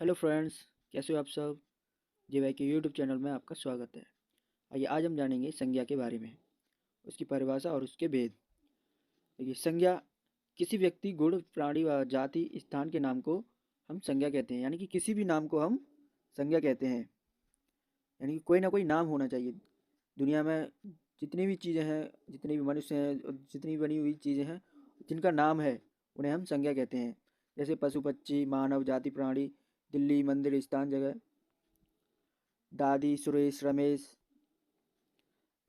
Hello friends, कैसे हो आप सब। जी भाई के यूट्यूब चैनल में आपका स्वागत है। आइए आज हम जानेंगे संज्ञा के बारे में, उसकी परिभाषा और उसके भेद। देखिए, संज्ञा किसी व्यक्ति, गुण, प्राणी व जाति, स्थान के नाम को हम संज्ञा कहते हैं। यानी कि किसी भी नाम को हम संज्ञा कहते हैं। यानी कि कोई ना कोई नाम होना चाहिए। दुनिया में जितनी भी चीज़ें हैं, जितने भी मनुष्य हैं और जितनी भी बनी हुई चीज़ें हैं, जिनका नाम है उन्हें हम संज्ञा कहते हैं। जैसे पशु, पक्षी, मानव जाति, प्राणी, दिल्ली, मंदिर, स्थान, जगह, दादी, सुरेश, रमेश,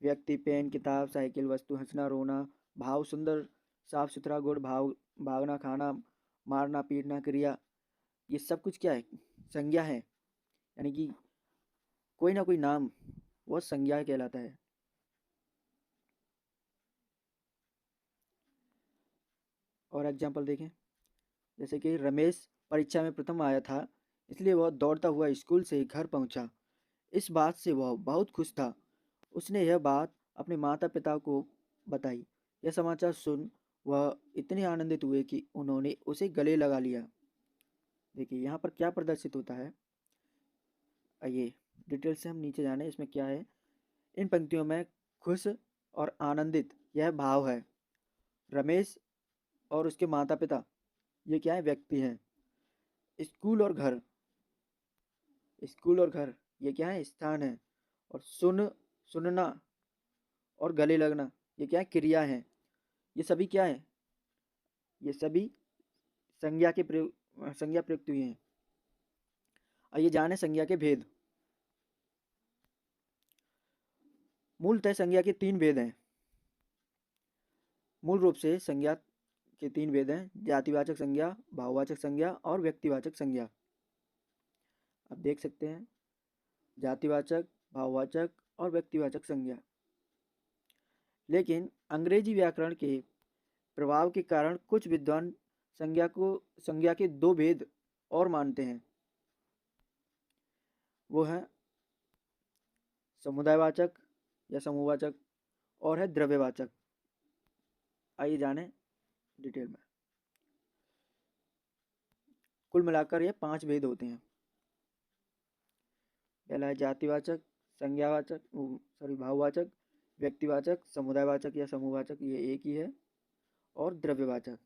व्यक्ति, पेन, किताब, साइकिल, वस्तु, हंसना, रोना, भाव, सुंदर, साफ सुथरा, गुड़, भाव, भागना, खाना, मारना, पीटना, क्रिया, ये सब कुछ क्या है? संज्ञा है। यानी कि कोई ना कोई नाम वो संज्ञा कहलाता है। और एग्जाम्पल देखें, जैसे कि रमेश परीक्षा में प्रथम आया था, इसलिए वह दौड़ता हुआ स्कूल से घर पहुंचा। इस बात से वह बहुत खुश था। उसने यह बात अपने माता पिता को बताई। यह समाचार सुन वह इतने आनंदित हुए कि उन्होंने उसे गले लगा लिया। देखिए यहाँ पर क्या प्रदर्शित होता है, आइए डिटेल से हम नीचे जाने इसमें क्या है। इन पंक्तियों में खुश और आनंदित यह भाव है। रमेश और उसके माता पिता ये क्या है? व्यक्ति हैं। स्कूल और घर, स्कूल और घर ये क्या है? स्थान है। और सुनना और गले लगना ये क्या है? क्रिया है। ये सभी क्या है? ये सभी संज्ञा के प्रयोग, संज्ञा प्रयुक्त हुई हैं। आइए जाने संज्ञा के भेद। मूलतः संज्ञा के तीन भेद हैं। मूल रूप से संज्ञा के तीन भेद हैं: जातिवाचक संज्ञा, भाववाचक संज्ञा और व्यक्तिवाचक संज्ञा। आप देख सकते हैं, जातिवाचक, भाववाचक और व्यक्तिवाचक संज्ञा। लेकिन अंग्रेजी व्याकरण के प्रभाव के कारण कुछ विद्वान संज्ञा के दो भेद और मानते हैं। वो है समुदायवाचक या समूहवाचक, और है द्रव्यवाचक। आइए जाने डिटेल में। कुल मिलाकर ये पांच भेद होते हैं। पहला है जातिवाचक, संज्ञावाचक, भाववाचक, व्यक्तिवाचक, समुदायवाचक या समूहवाचक, ये एक ही है, और द्रव्यवाचक।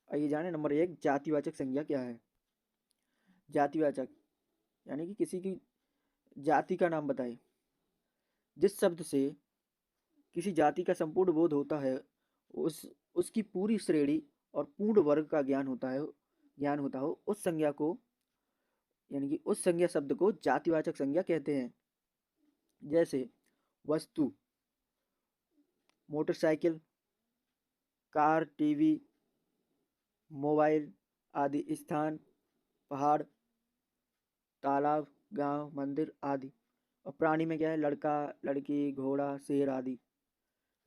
आइए जाने नंबर एक, जातिवाचक संज्ञा क्या है। जातिवाचक यानी कि किसी की जाति का नाम बताए। जिस शब्द से किसी जाति का संपूर्ण बोध होता है, उसकी पूरी श्रेणी और पूर्ण वर्ग का ज्ञान होता हो, उस संज्ञा को, यानी कि उस संज्ञा शब्द को जातिवाचक संज्ञा कहते हैं। जैसे वस्तु, मोटरसाइकिल, कार, टीवी, मोबाइल आदि। स्थान, पहाड़, तालाब, गांव, मंदिर आदि। और प्राणी में क्या है? लड़का, लड़की, घोड़ा, शेर आदि।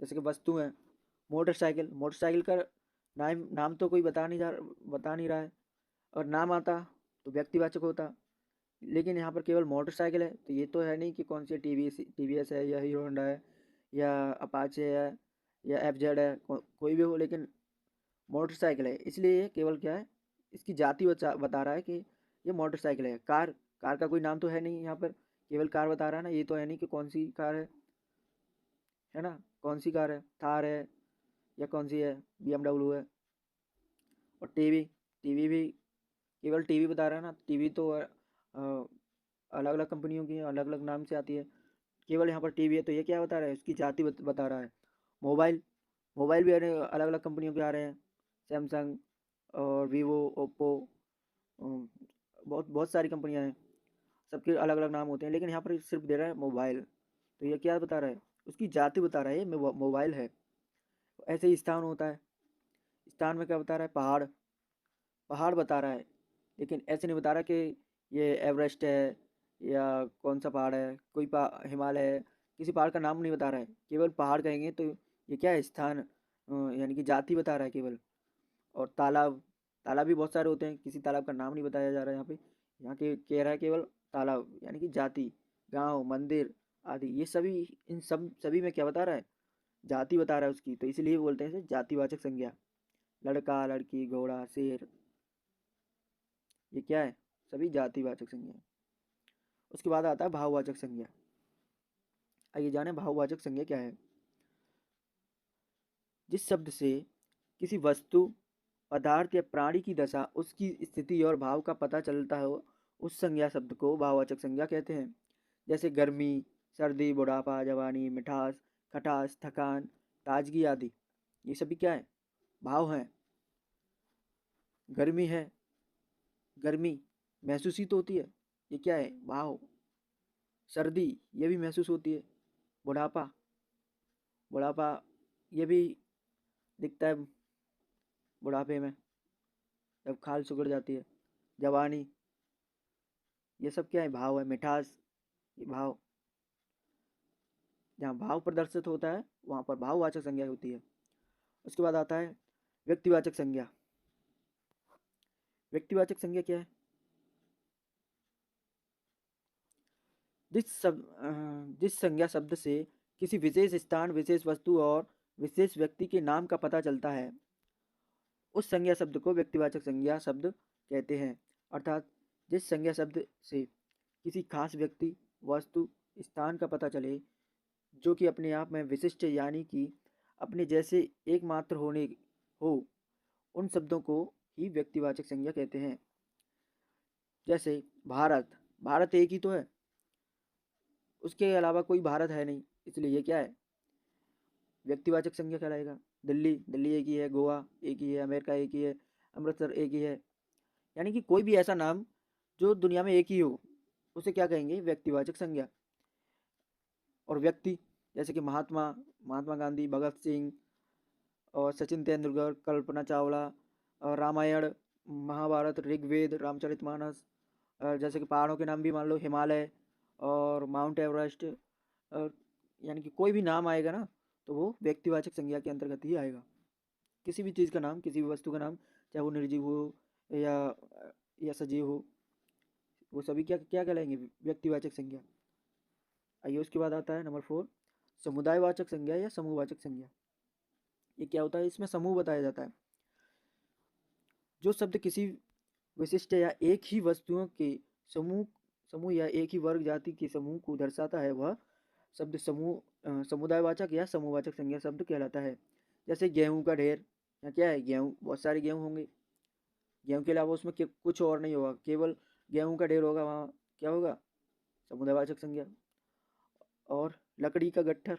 जैसे कि वस्तु है, मोटरसाइकिल, मोटरसाइकिल का नाम तो कोई बता नहीं रहा है। और नाम आता तो व्यक्तिवाचक होता, लेकिन यहाँ पर केवल मोटरसाइकिल है, तो ये तो है नहीं कि कौन सी टीवीएस है या हीरो होंडा है या अपाचे है या एफजेड है, कोई भी हो, लेकिन मोटरसाइकिल है, इसलिए ये केवल क्या है? इसकी जाति बता रहा है कि ये मोटरसाइकिल है। कार, कार का कोई नाम तो है नहीं यहाँ पर, केवल कार बता रहा है ना, ये तो है नहीं कि कौन सी कार है ना, कौन सी कार है, थार है या कौन सी है, BMW है। और टीवी, टीवी भी केवल टीवी बता रहा है ना, टीवी तो अलग अलग कंपनियों की अलग अलग नाम से आती है, केवल यहाँ पर टीवी है, तो ये क्या बता रहा है? उसकी जाति बता रहा है। मोबाइल, मोबाइल भी अलग अलग कंपनियों के आ रहे हैं, सैमसंग और वीवो, ओप्पो, बहुत बहुत सारी कंपनियां हैं, सबके अलग अलग नाम होते हैं, लेकिन यहाँ पर सिर्फ दे रहा है मोबाइल, तो ये क्या बता रहा है? उसकी जाति बता रहा है, ये मोबाइल है। ऐसे ही स्थान होता है, स्थान में क्या बता रहा है? पहाड़, पहाड़ बता रहा है, लेकिन ऐसे नहीं बता रहा कि ये एवरेस्ट है या कौन सा पहाड़ है, कोई हिमालय है, किसी पहाड़ का नाम नहीं बता रहा है, केवल पहाड़ कहेंगे तो ये क्या है? स्थान, यानी कि जाति बता रहा है केवल। और तालाब, तालाब भी बहुत सारे होते हैं, किसी तालाब का नाम नहीं बताया जा रहा है यहाँ पे, यहाँ के कह रहा है केवल तालाब, यानी कि जाति। गांव, मंदिर आदि, ये सभी, इन सभी में क्या बता रहा है? जाति बता रहा है उसकी, तो इसलिए बोलते हैं इसे जातिवाचक संज्ञा। लड़का, लड़की, घोड़ा, शेर, ये क्या है? सभी जातिवाचक संज्ञा है। उसके बाद आता है भाववाचक संज्ञा। आइए जाने भाववाचक संज्ञा क्या है। जिस शब्द से किसी वस्तु, पदार्थ या प्राणी की दशा, उसकी स्थिति और भाव का पता चलता हो, उस संज्ञा शब्द को भाववाचक संज्ञा कहते हैं। जैसे गर्मी, सर्दी, बुढ़ापा, जवानी, मिठास, खटास, थकान, ताजगी आदि। ये सभी क्या है? भाव हैं। गर्मी है, गर्मी महसूस ही तो होती है, ये क्या है? भाव। सर्दी, ये भी महसूस होती है। बुढ़ापा, बुढ़ापा ये भी दिखता है बुढ़ापे में, जब खाल सुगड़ जाती है। जवानी, ये सब क्या है? भाव है। मिठास, ये भाव। जहाँ भाव प्रदर्शित होता है वहाँ पर भाववाचक संज्ञा होती है। उसके बाद आता है व्यक्तिवाचक संज्ञा। व्यक्तिवाचक संज्ञा क्या है? जिस संज्ञा शब्द से किसी विशेष स्थान, विशेष वस्तु और विशेष व्यक्ति के नाम का पता चलता है, उस संज्ञा शब्द को व्यक्तिवाचक संज्ञा शब्द कहते हैं। अर्थात जिस संज्ञा शब्द से किसी खास व्यक्ति, वस्तु, स्थान का पता चले, जो कि अपने आप में विशिष्ट यानी कि अपने जैसे एकमात्र होने हो, उन शब्दों को ही व्यक्तिवाचक संज्ञा कहते हैं। जैसे भारत, भारत एक ही तो है, उसके अलावा कोई भारत है नहीं, इसलिए ये क्या है? व्यक्तिवाचक संज्ञा कहलाएगा। दिल्ली, दिल्ली एक ही है। गोवा एक ही है। अमेरिका एक ही है। अमृतसर एक ही है। यानी कि कोई भी ऐसा नाम जो दुनिया में एक ही हो, उसे क्या कहेंगे? व्यक्तिवाचक संज्ञा। और व्यक्ति, जैसे कि महात्मा, महात्मा गांधी, भगत सिंह और सचिन तेंदुलकर, कल्पना चावला, और रामायण, महाभारत, ऋग्वेद, रामचरितमानस। जैसे कि पहाड़ों के नाम भी मान लो हिमालय और माउंट एवरेस्ट। यानी कि कोई भी नाम आएगा ना, तो वो व्यक्तिवाचक संज्ञा के अंतर्गत ही आएगा। किसी भी चीज़ का नाम, किसी भी वस्तु का नाम, चाहे वो निर्जीव हो या सजीव हो, वो सभी क्या क्या कहलाएंगे? व्यक्तिवाचक संज्ञा। आइए उसके बाद आता है नंबर 4, समुदायवाचक संज्ञा या समूहवाचक संज्ञा। ये क्या होता है? इसमें समूह बताया जाता है। जो शब्द किसी विशिष्ट या एक ही वस्तुओं के समूह समूह या एक ही वर्ग जाति के समूह को दर्शाता है, वह शब्द समुदायवाचक या समूहवाचक संज्ञा शब्द कहलाता है। जैसे गेहूं का ढेर, या क्या है? गेहूं, बहुत सारे गेहूं होंगे। गेहूं के अलावा उसमें कुछ और नहीं होगा, केवल गेहूं का ढेर होगा, वहाँ क्या होगा? समुदायवाचक संज्ञा। और लकड़ी का गट्ठर,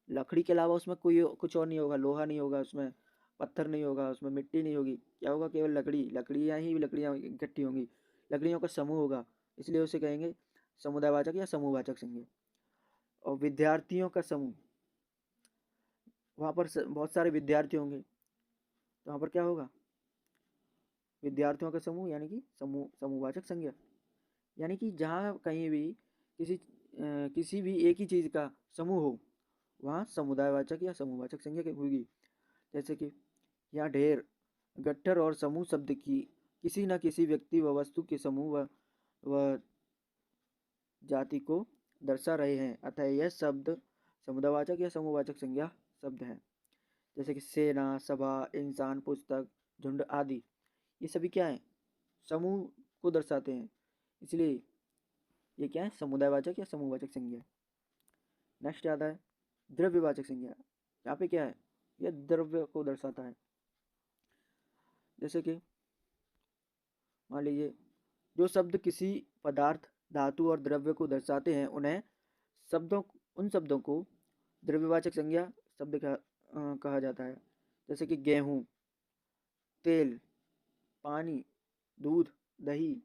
लकड़ी के अलावा उसमें कोई कुछ और नहीं होगा, लोहा नहीं होगा उसमें, पत्थर नहीं होगा उसमें, मिट्टी नहीं होगी, क्या होगा? केवल लकड़ी, लकड़ियाँ ही लकड़ियाँ इकट्ठी होंगी, लकड़ियों का समूह होगा, इसलिए उसे कहेंगे समुदायवाचक या समूहवाचक संज्ञा। और विद्यार्थियों का समूह, वहाँ पर बहुत सारे विद्यार्थी होंगे, तो वहाँ पर क्या होगा? विद्यार्थियों का समूह, यानी कि समूहवाचक संज्ञा। यानी कि जहाँ कहीं भी किसी भी एक ही चीज़ का समूह हो, वहाँ समुदायवाचक या समूहवाचक संज्ञा होगी। जैसे कि यहाँ ढेर, गट्ठर और समूह शब्द की किसी न किसी व्यक्ति व वस्तु के समूह व जाति को दर्शा रहे हैं, अतः यह शब्द समुदायवाचक या समूहवाचक संज्ञा शब्द है। जैसे कि सेना, सभा, इंसान, पुस्तक, झुंड आदि, ये सभी क्या है? समूह को दर्शाते हैं, इसलिए ये क्या है? समुदायवाचक या समूहवाचक संज्ञा। नेक्स्ट आता है द्रव्यवाचक संज्ञा। यहाँ पे क्या है? यह द्रव्य को दर्शाता है। जैसे कि मान लीजिए, जो शब्द किसी पदार्थ, धातु और द्रव्य को दर्शाते हैं, उन शब्दों को द्रव्यवाचक संज्ञा शब्द कहा जाता है। जैसे कि गेहूँ, तेल, पानी, दूध, दही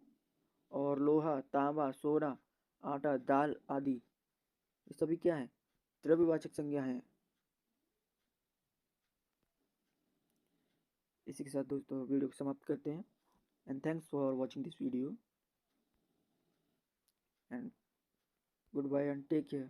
और लोहा, तांबा, सोना, आटा, दाल आदि, ये सभी क्या है? द्रव्यवाचक संज्ञा हैं। इसी के साथ दोस्तों वीडियो को समाप्त करते हैं। And thanks for watching this video and goodbye and take care.